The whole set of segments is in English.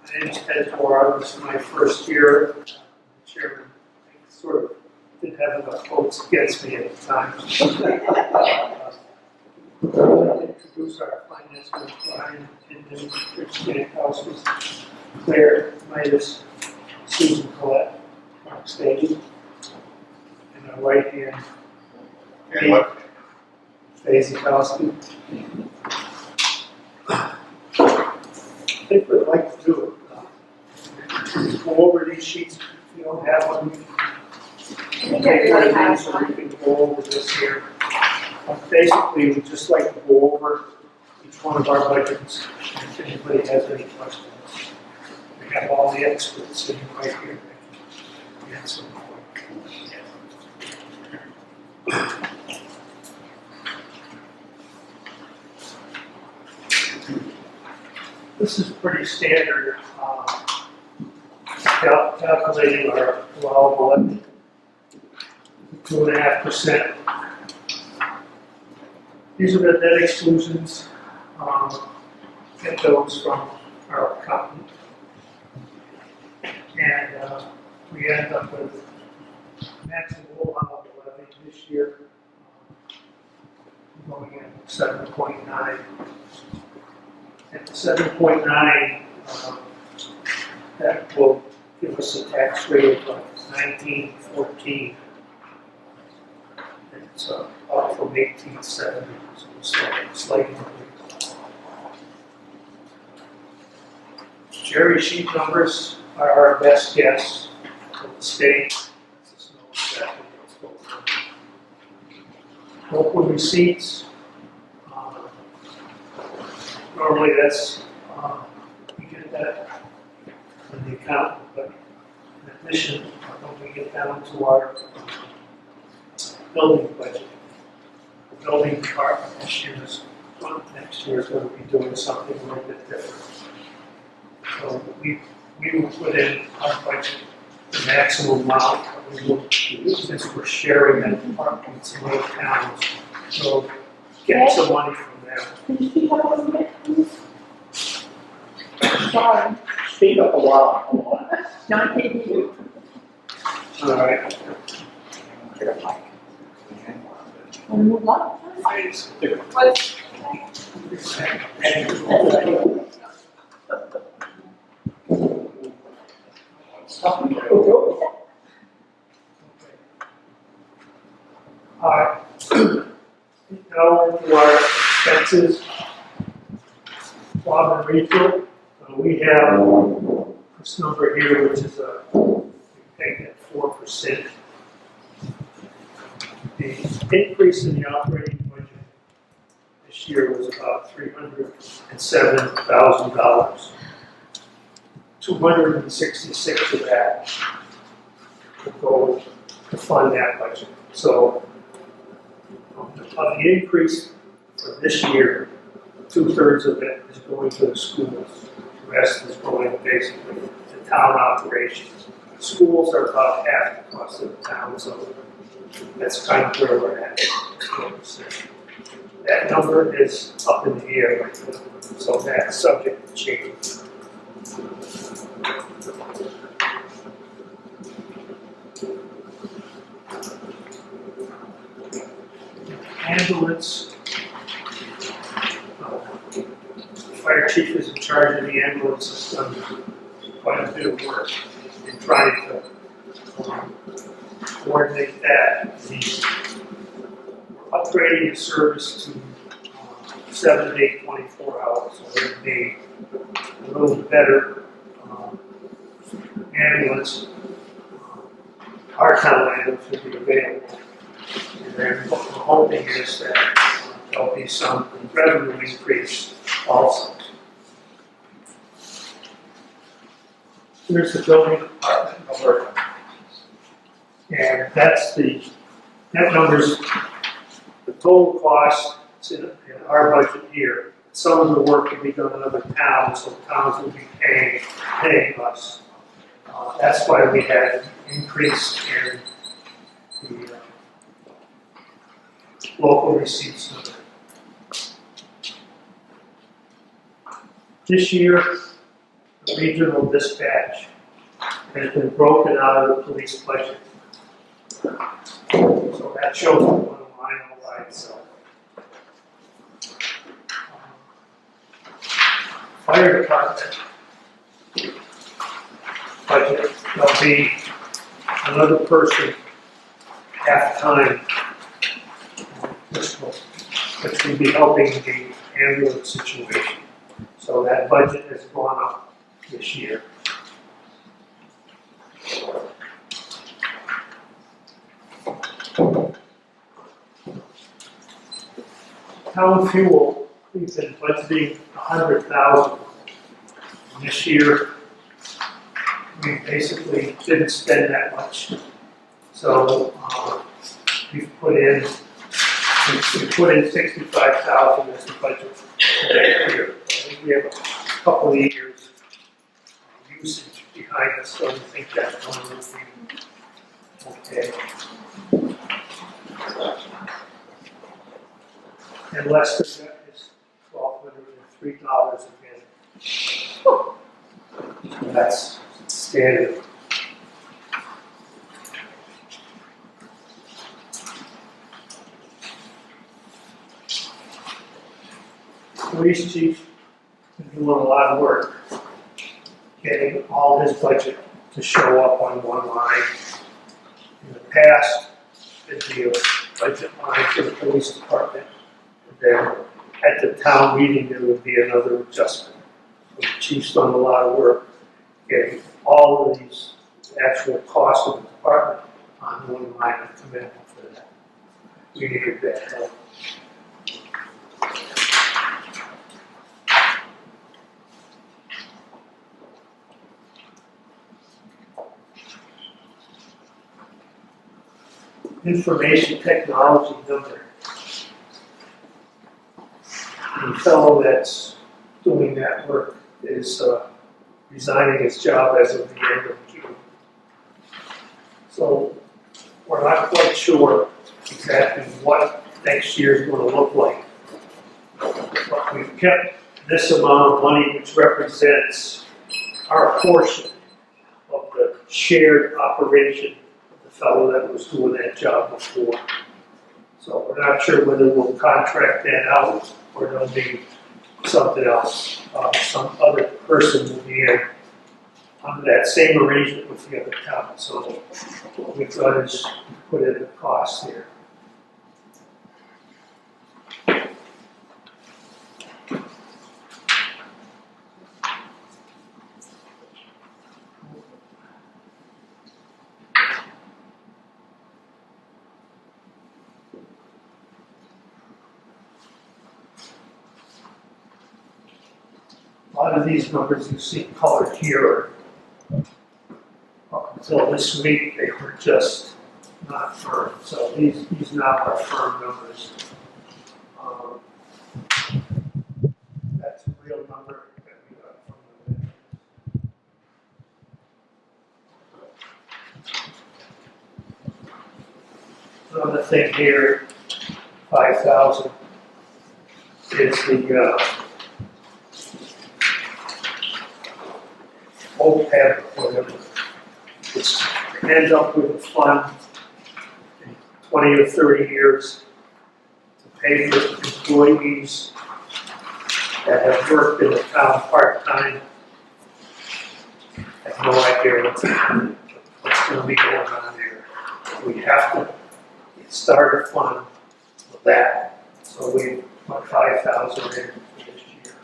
My name's Ted Dwar. This is my first year. Chairman, I sort of didn't have enough votes against me at the time. Introduce our finance minister, Brian, and then Rich Jankowski, Claire Midas, Susan Collette, Mark Stady, and our right hand, Faye Zakowski. I think we'd like to do it. Go over these sheets. If you don't have one, I think everybody has one. we can go over this here. Basically, we'd just like to go over each one of our budgets. If anybody has any questions, we have all the experts sitting right here. Answer. This is pretty standard, calculating our allowable levy, 2.5%. These are the debt exclusions, get those from our accountant. And we end up with maximum allowable levy this year, going at 7.9. At 7.9, that will give us a tax rate of 1914. It's up from 1870, so it's slightly. Jerry sheet numbers are our best guess for the state. Let's know exactly what's going on. Local receipts. Normally that's, we get that from the accountant, but in addition, when we get down to our building budget, the building department next year is going to be doing something a little bit different. So we will put in our budget the maximum amount that we will use, since we're sharing that department with some other towns. So get some money from them. Can you speak up a little bit, please? Sorry. Speak up a while. Not taking you. All right. Want to move on? What's? All right. Now to our expenses. Bob and Rachel, we have this number here, which is taken at 4%. The increase in the operating budget this year was about $307,000. 266 of that will go to fund that budget. So, of the increase for this year, 2/3 of it is going to the schools. The rest is going basically to town operations. Schools are about half the cost of the town, so that's kind of where we're at. That number is up in the air, so that's subject to change. Ambulance. Fire chief is in charge of the ambulance system. Quite a bit of work in trying to coordinate that. We're upgrading the service to 7, 8, 24 hours, so it'll be a little better ambulance. Our town ambulance will be available. And then what we're hoping is that there'll be some revenue increase also. Here's the building department number. And that's that number's the total cost in our budget here. Some of the work will be done in other towns, so towns will be paying us. That's why we had an increase in the local receipts number. This year, the regional dispatch has been broken out of the police budget. So that shows up on the line all by itself. Fire department budget, there'll be another person half-time, which will be helping the ambulance situation. So that budget has gone up this year. Town fuel, we've been budgeting 100,000. This year, we basically didn't spend that much. So we put in 65,000 as the budget for next year. I think we have a couple of years usage behind us, so I think that one will be okay. And Lester is $1,203 again. That's standard. Police chief is doing a lot of work getting all his budget to show up on one line. In the past, it'd be a budget line for the police department. And then at the town meeting, there would be another adjustment. So the chief's done a lot of work getting all of these actual costs of the department on one line of commitment for that. We needed that help. Information technology number. The fellow that's doing that work is resigning his job as of the end of June. So we're not quite sure exactly what next year is going to look like. But we've kept this amount of money, which represents our portion of the shared operation of the fellow that was doing that job before. So we're not sure whether we'll contract that out or there'll be something else. Some other person will be in under that same arrangement with the other town. So what we've done is put in the cost here. A lot of these numbers you see colored here, up until this week, they were just not firm. So these now are firm numbers. That's a real number that we got from the Another thing here, 5,000 is the OPEB, whatever, which ends up with a fund in 20 or 30 years to pay for employees that have worked in the town part-time. I have no idea what's going to be going on there. We have to start a fund for that. So we put 5,000 in this year.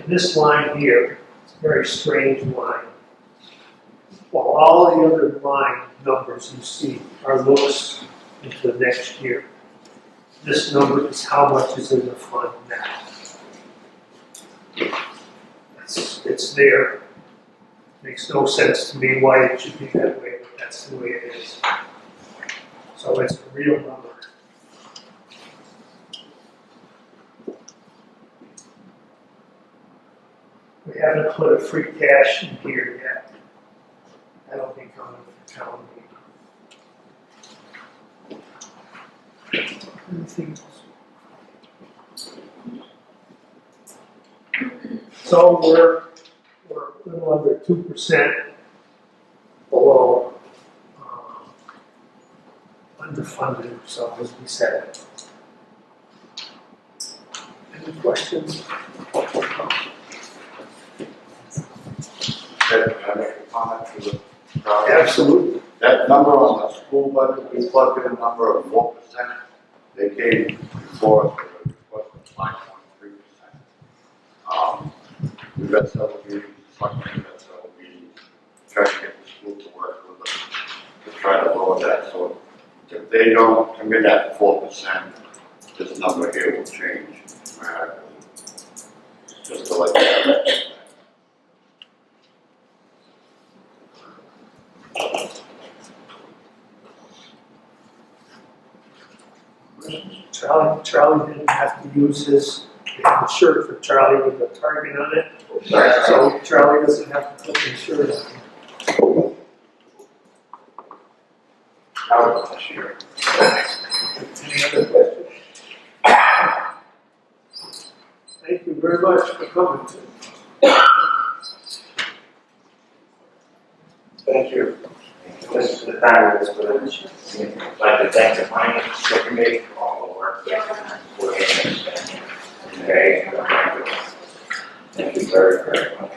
This line here, it's a very strange line. While all the other line numbers you see are looks into the next year, this number is how much is in the fund now. It's there. Makes no sense to me why it should be that way, but that's the way it is. So it's a real number. We haven't put a free cash in here yet. That'll be coming for town meeting. So we're a little under 2% below underfunded, so as we said. Any questions? Can I make a comment to the crowd? Absolutely. That number on the school budget, we plugged in a number of 4%. They came before us with a request of 5.3%. We've had several meetings, we've had several meetings, trying to get the school to work with us to try to lower that. So if they don't come in at 4%, this number here will change dramatically. Just to let you know. Charlie didn't have to use his, they have a shirt for Charlie with a target on it. So Charlie doesn't have to put his shirt on. Out this year. Any other questions? Thank you very much for coming. Thank you. This is the time of this village. I'd like to thank the finance committee for all the work that they put in this. Okay. Thank you very, very much.